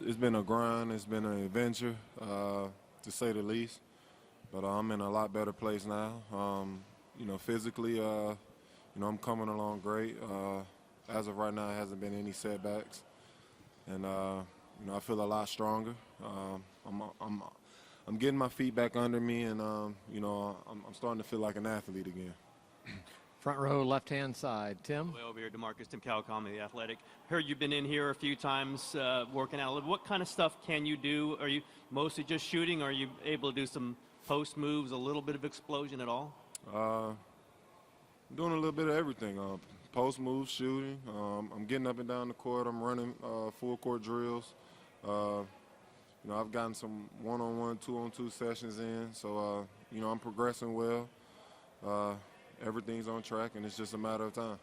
it's been a grind. It's been an adventure, to say the least. But I'm in a lot better place now. Physically, I'm coming along great. As of right now, it hasn't been any setbacks, and I feel a lot stronger. I'm getting my feet back under me, and I'm starting to feel like an athlete again. Front row, left-hand side. Tim? Way over here, DeMarcus, Tim Calcom, The Athletic. Heard you've been in here a few times working out a little. What kind of stuff can you do? Are you mostly just shooting? Or are you able to do some post moves, a little bit of explosion at all? Doing a little bit of everything. Post moves, shooting. I'm getting up and down the court. I'm running full court drills. I've gotten some one-on-one, two-on-two sessions in. So, I'm progressing well. Everything's on track, and it's just a matter of time.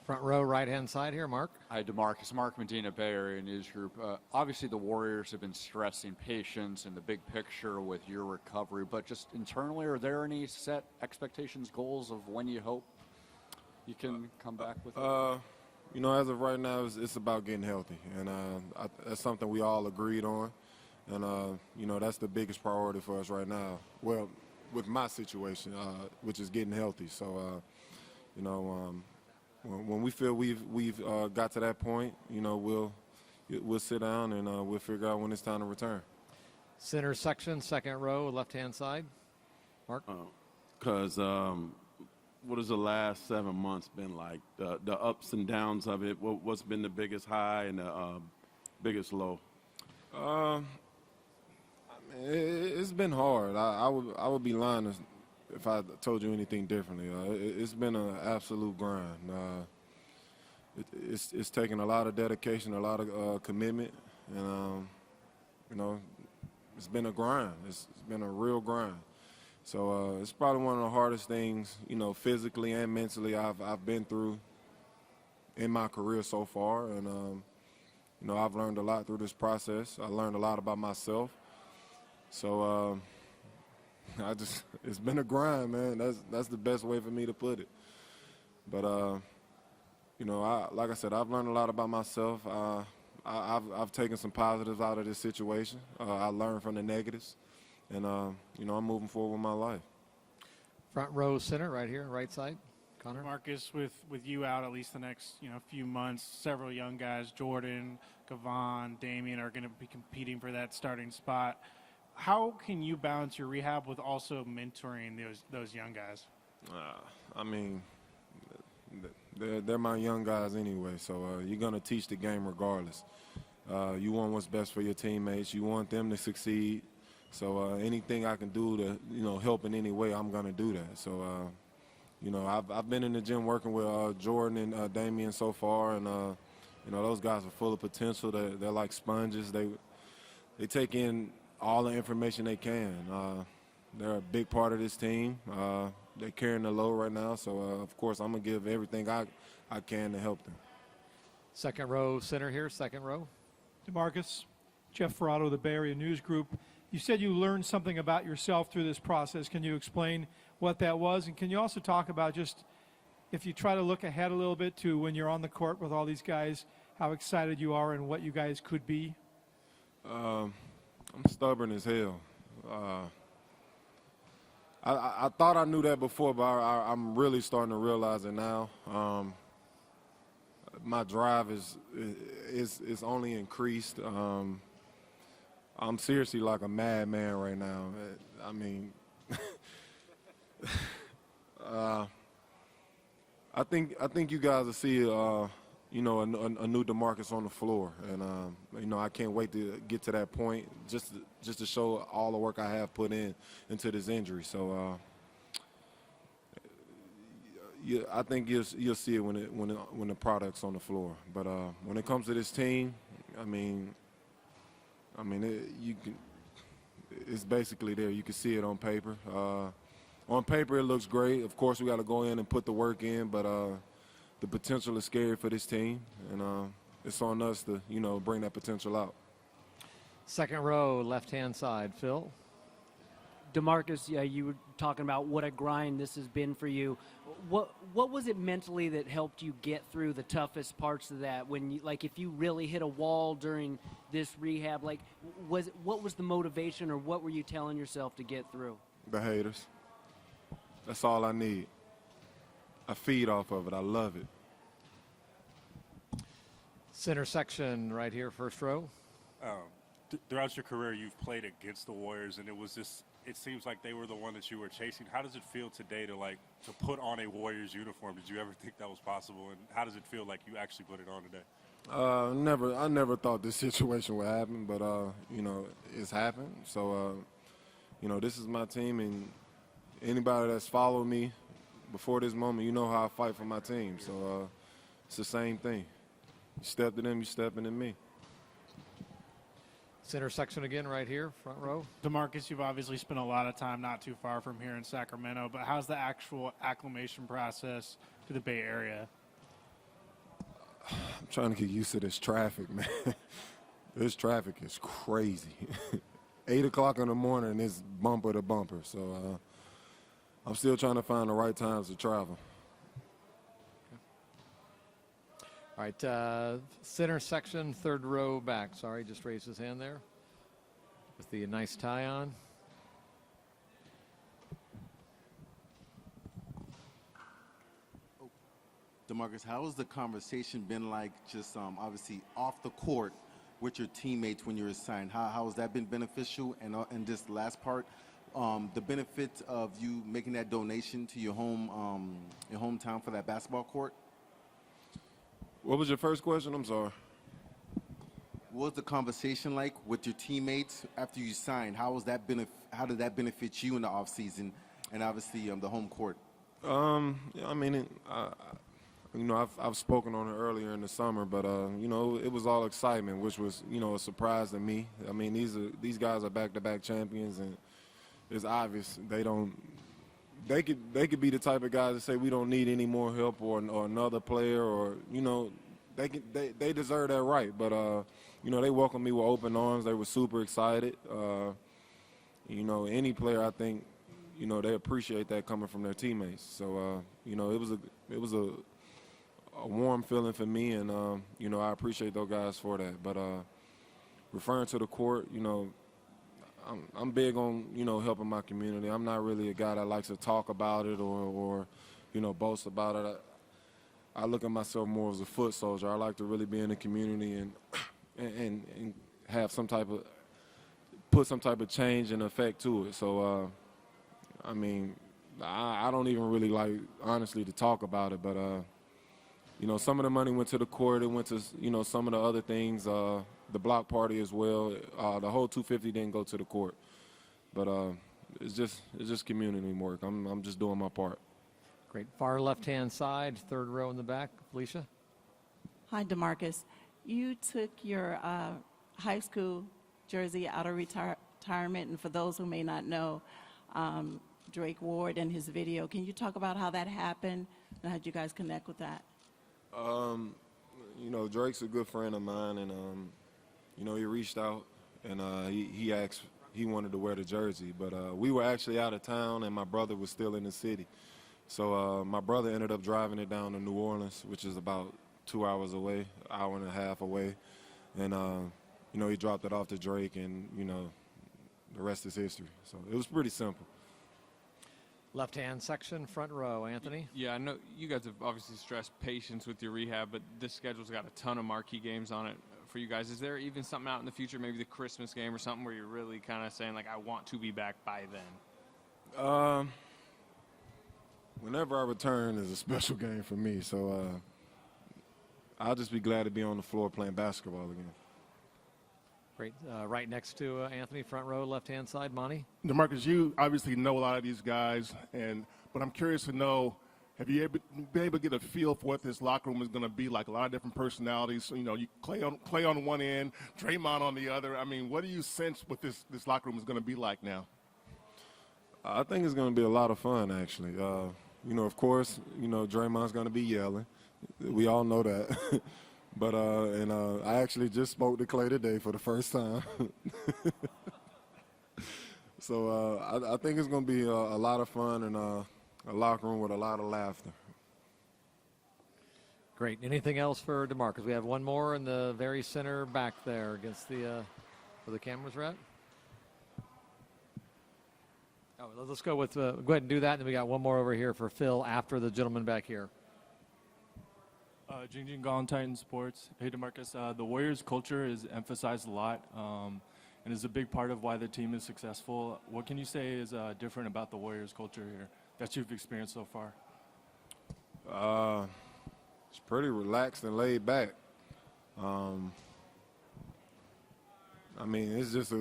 Front row, right-hand side here, Mark. Hi, DeMarcus. Mark Medina, Bay Area News Group. Obviously, the Warriors have been stressing patience and the big picture with your recovery, but just internally, are there any set expectations, goals of when you hope you can come back with it? As of right now, it's about getting healthy, and that's something we all agreed on, and, that's the biggest priority for us right now. Well, with my situation, which is getting healthy. So, when we feel we've got to that point, we'll sit down and we'll figure out when it's time to return. Center section, second row, left-hand side. Mark? Because what has the last 7 months been like? The ups and downs of it, what's been the biggest high and the biggest low? It's been hard. I would be lying if I told you anything differently. It's been an absolute grind. It's taken a lot of dedication, a lot of commitment, and it's been a grind. It's been a real grind. So it's probably one of the hardest things, physically and mentally I've been through in my career so far, and I've learned a lot through this process. I learned a lot about myself. So it's been a grind, man. That's the best way for me to put it. But like I said, I've learned a lot about myself. I've taken some positives out of this situation. I learned from the negatives, and I'm moving forward with my life. Front row, center, right here, right side. Connor? Marcus, with you out at least the next few months, several young guys, Jordan, Gavon, Damian, are going to be competing for that starting spot. How can you balance your rehab with also mentoring those young guys? They're my young guys anyway, so you're going to teach the game regardless. You want what's best for your teammates. You want them to succeed. So anything I can do to help in any way, I'm going to do that. So I've been in the gym working with Jordan and Damian so far, and those guys are full of potential. They're like sponges. They take in all the information they can. They're a big part of this team. They're carrying the load right now, so of course I'm gonna give everything I can to help them. Second row, center here, second row. DeMarcus, Jeff Ferrato, the Bay Area News Group. You said you learned something about yourself through this process. Can you explain what that was? And can you also talk about just, if you try to look ahead a little bit to when you're on the court with all these guys, how excited you are and what you guys could be? I'm stubborn as hell. I thought I knew that before, but I'm really starting to realize it now. My drive is only increased. I'm seriously like a madman right now. I mean, I think you guys will see a new DeMarcus on the floor, and I can't wait to get to that point, just to show all the work I have put into this injury. So I think you'll see it when the product's on the floor. But when it comes to this team, it's basically there. You can see it on paper. On paper, it looks great. Of course, we got to go in and put the work in, but the potential is scary for this team, and it's on us to, bring that potential out. Second row, left-hand side. Phil? DeMarcus, you were talking about what a grind this has been for you. What was it mentally that helped you get through the toughest parts of that? When you, like, if you really hit a wall during this rehab, like, what was the motivation, or what were you telling yourself to get through? The haters. That's all I need. I feed off of it. I love it. Center section right here, first row. Throughout your career, you've played against the Warriors, and it seems like they were the one that you were chasing. How does it feel today to put on a Warriors uniform? Did you ever think that was possible? And how does it feel like you actually put it on today? I never thought this situation would happen, but you know, it's happened. So you know, this is my team, and anybody that's followed me before this moment, you know how I fight for my team. So it's the same thing. You step to them, you step into me. Center section again right here, front row. DeMarcus, you've obviously spent a lot of time not too far from here in Sacramento, but how's the actual acclimation process to the Bay Area? I'm trying to get used to this traffic, man. This traffic is crazy. 8 o'clock in the morning, it's bumper to bumper. So I'm still trying to find the right times to travel. All right, center section, third row back. Sorry, just raised his hand there with the nice tie on. DeMarcus, how has the conversation been like, just obviously off the court with your teammates when you were signed? How has that been beneficial? And this last part, the benefit of you making that donation to your hometown for that basketball court? What was your first question? I'm sorry. What was the conversation like with your teammates after you signed? How did that benefit you in the offseason and obviously the home court? I mean, you know, I've spoken on it earlier in the summer, but you know, it was all excitement, which was, you know, a surprise to me. I mean, these guys are back-to-back champions, and it's obvious they could be the type of guys that say we don't need any more help or another player, or, you know, they deserve that right. But you know, they welcomed me with open arms. They were super excited. You know, any player, I think, you know, they appreciate that coming from their teammates. So you know, it was a warm feeling for me, and you know, I appreciate those guys for that. But referring to the court, you know, I'm big on, you know, helping my community. I'm not really a guy that likes to talk about it or you know, boast about it. I look at myself more as a foot soldier. I like to really be in the community and have put some type of change and effect to it. So I mean, I don't even really like, honestly, to talk about it, but you know, some of the money went to the court. It went to, you know, some of the other things, the block party as well. The whole 250 didn't go to the court, but it's just community work. I'm just doing my part. Great. Far left-hand side, third row in the back. Felicia. Hi, DeMarcus. You took your high school jersey out of retirement, and for those who may not know, Drake Ward and his video, can you talk about how that happened and how did you guys connect with that? You know, Drake's a good friend of mine, and you know, he reached out and he asked, he wanted to wear the jersey, but we were actually out of town and my brother was still in the city. So my brother ended up driving it down to New Orleans, which is about 2 hours away, hour and a half away. And, you know, he dropped it off to Drake, and, you know, the rest is history. So it was pretty simple. Left-hand section, front row. Anthony. Yeah, I know you guys have obviously stressed patience with your rehab, but this schedule's got a ton of marquee games on it for you guys. Is there even something out in the future, maybe the Christmas game or something, where you're really kind of saying, like, I want to be back by then? Whenever I return is a special game for me, so I'll just be glad to be on the floor playing basketball again. Great. Right next to Anthony, front row, left-hand side. Monty? DeMarcus, you obviously know a lot of these guys, but I'm curious to know, have you been able to get a feel for what this locker room is going to be like? A lot of different personalities. So, you know, Clay on one end, Draymond on the other. I mean, what do you sense what this locker room is going to be like now? I think it's going to be a lot of fun, actually. You know, of course, you know, Draymond's going to be yelling. We all know that. But I actually just spoke to Clay today for the first time. So I think it's going to be a lot of fun and a locker room with a lot of laughter. Great. Anything else for DeMarcus? We have one more in the very center back there against the where the cameras are at. Oh, let's go with go ahead and do that, and then we got one more over here for Phil after the gentleman back here. Jingjing Gong, Titan Sports. Hey, DeMarcus, the Warriors culture is emphasized a lot and is a big part of why the team is successful. What can you say is different about the Warriors culture here that you've experienced so far? It's pretty relaxed and laid back. I mean, it's just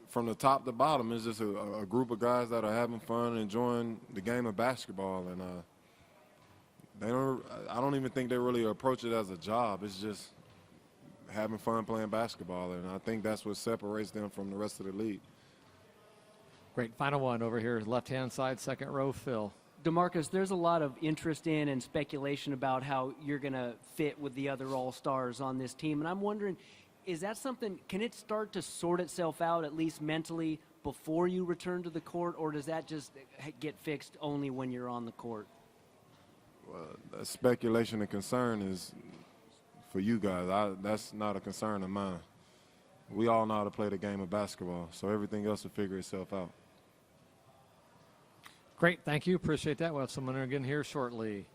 from the top to bottom, it's just a group of guys that are having fun, enjoying the game of basketball, and I don't even think they really approach it as a job. It's just having fun playing basketball, and I think that's what separates them from the rest of the league. Great. Final one over here, left-hand side, second row, Phil. DeMarcus, there's a lot of interest in and speculation about how you're going to fit with the other All-Stars on this team, and I'm wondering, is that something, can it start to sort itself out, at least mentally, before you return to the court, or does that just get fixed only when you're on the court? Well, speculation and concern is for you guys. That's not a concern of mine. We all know how to play the game of basketball, so everything else will figure itself out. Great. Thank you. Appreciate that. We'll have someone again here shortly.